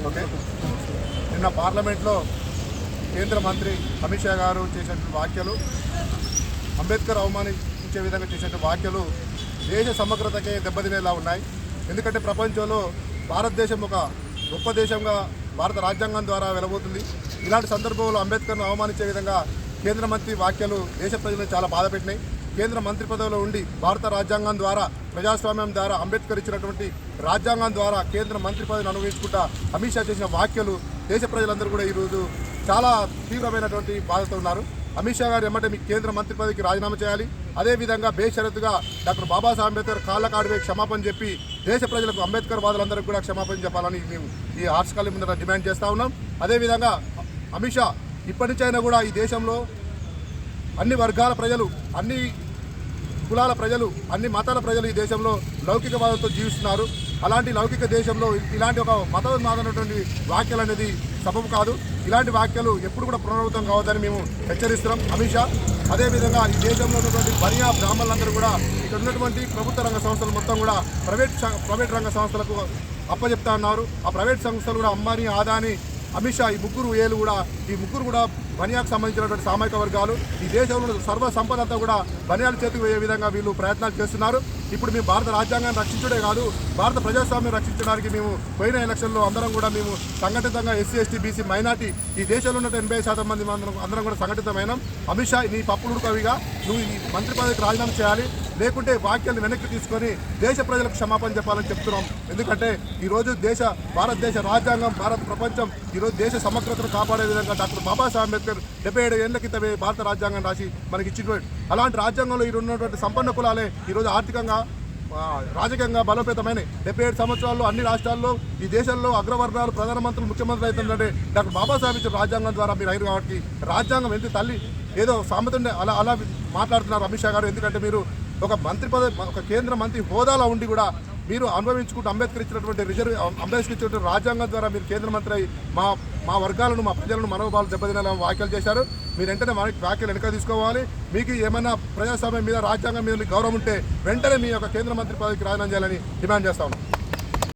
Okay, నిన్న పార్లమెంట్లో కేంద్ర మంత్రి అమిత్ షా గారు చేసినటువంటి వ్యాఖ్యలు, అంబేద్కర్ అవమానించే విధంగా చేసినటువంటి వ్యాఖ్యలు దేశ సమగ్రతకే దెబ్బతినేలా ఉన్నాయి. ఎందుకంటే ప్రపంచంలో భారతదేశం ఒక గొప్ప దేశంగా భారత రాజ్యాంగం ద్వారా వెలబోతుంది. ఇలాంటి సందర్భంలో అంబేద్కర్ను అవమానించే విధంగా కేంద్ర మంత్రి వ్యాఖ్యలు దేశ ప్రజలను చాలా బాధపెట్టినాయి. కేంద్ర మంత్రి పదవిలో ఉండి భారత రాజ్యాంగం ద్వారా, ప్రజాస్వామ్యం ద్వారా, అంబేద్కర్ ఇచ్చినటువంటి రాజ్యాంగం ద్వారా కేంద్ర మంత్రి పదవిని అనుభవించుకుంటా అమిత్ షా చేసిన వ్యాఖ్యలు దేశ ప్రజలందరూ కూడా ఈరోజు చాలా తీవ్రమైనటువంటి బాధతో ఉన్నారు. అమిత్ షా గారు ఏమంటే మీకు కేంద్ర మంత్రి పదవికి రాజీనామా చేయాలి, అదేవిధంగా బేషరతుగా డాక్టర్ బాబాసాహెబ్ అంబేద్కర్ కాళ్ళకాడివే క్షమాపణ చెప్పి దేశ ప్రజలకు, అంబేద్కర్ వాదులందరికీ కూడా క్షమాపణ చెప్పాలని మేము ఈ ఆర్ట్స్ కాలేజ్ ముందర డిమాండ్ చేస్తూ ఉన్నాం. అదేవిధంగా అమిత్ షా ఇప్పటి నుంచి అయినా కూడా ఈ దేశంలో అన్ని వర్గాల ప్రజలు, అన్ని కులాల ప్రజలు, అన్ని మతాల ప్రజలు ఈ దేశంలో లౌకికవాదంతో జీవిస్తున్నారు. అలాంటి లౌకిక దేశంలో ఇలాంటి ఒక మతోన్మాదమైనటువంటి వ్యాఖ్యలు అనేది సబబు కాదు. ఇలాంటి వ్యాఖ్యలు ఎప్పుడు కూడా పునరావృతం కావద్దని మేము హెచ్చరిస్తున్నాం అమిత్ షా. అదేవిధంగా ఈ దేశంలో ఉన్నటువంటి బనియా బ్రాహ్మణులందరూ కూడా ఇక్కడ ఉన్నటువంటి ప్రభుత్వ రంగ సంస్థలు మొత్తం కూడా ప్రైవేట్ రంగ సంస్థలకు అప్పచెప్తా ఉన్నారు. ఆ ప్రైవేట్ సంస్థలు కూడా అంబానీ, అదానీ, అమిత్ షా ఈ ముగ్గురు కూడా బనియాకు సంబంధించినటువంటి సామాజిక వర్గాలు. ఈ దేశంలో సర్వ సంపద అంతా కూడా బనియాల చేతికి పోయే విధంగా వీళ్ళు ప్రయత్నాలు చేస్తున్నారు. ఇప్పుడు మేము భారత రాజ్యాంగాన్ని రక్షించడే కాదు, భారత ప్రజాస్వామ్యం రక్షించడానికి మేము పోయిన ఎలక్షన్లో అందరం కూడా మేము సంఘటితంగా ఎస్సీ, ఎస్టీ, బీసీ, మైనార్టీ ఈ దేశంలో ఉన్న 80% మంది అందరం కూడా సంఘటితమైనాం. అమిత్ షా నీ పప్పులు కవిగా నువ్వు ఈ మంత్రి పదవికి రాజీనామా చేయాలి, లేకుంటే వాక్యాలను వెనక్కి తీసుకొని దేశ ప్రజలకు క్షమాపణ చెప్పాలని చెప్తున్నాం. ఎందుకంటే ఈరోజు భారతదేశ రాజ్యాంగం, భారత ప్రపంచం ఈరోజు దేశ సమగ్రతను కాపాడే విధంగా డాక్టర్ బాబాసాహెబ్ అంబేద్కర్ 77 ఏళ్ల క్రితమే భారత రాజ్యాంగం రాసి మనకి ఇచ్చినటువంటి అలాంటి రాజ్యాంగంలో ఈరోజు ఉన్నటువంటి సంపన్న కులాలే ఈరోజు ఆర్థికంగా, రాజకీయంగా బలోపేతమైన 77 సంవత్సరాల్లో అన్ని రాష్ట్రాల్లో ఈ దేశంలో అగ్రవర్గాలు ప్రధానమంత్రులు, ముఖ్యమంత్రులు అవుతుందంటే డాక్టర్ బాబాసాహెబ్ ఇచ్చిన రాజ్యాంగం ద్వారా మీరు అయిన కాబట్టి రాజ్యాంగం ఎంత తల్లి ఏదో సామెతండే అలా మాట్లాడుతున్నారు అమిత్ షా గారు. ఎందుకంటే మీరు ఒక మంత్రి పదవి, ఒక కేంద్ర మంత్రి హోదాలో ఉండి కూడా మీరు అనుభవించుకుంటూ అంబేద్కర్ ఇచ్చినటువంటి అంబేద్కర్ ఇచ్చినటువంటి రాజ్యాంగం ద్వారా మీరు కేంద్ర మంత్రి అయి మా వర్గాలను, మా ప్రజలను మనోభావాలు దెబ్బతినేలా వ్యాఖ్యలు చేశారు. మీరు వెంటనే వ్యాఖ్యలు వెనక తీసుకోవాలి. మీకు ఏమైనా ప్రజాస్వామ్యం మీద, రాజ్యాంగం మీద గౌరవం ఉంటే వెంటనే మీ యొక్క కేంద్ర మంత్రి పదవికి రాజీనామా చేయాలని డిమాండ్ చేస్తా ఉన్నాం.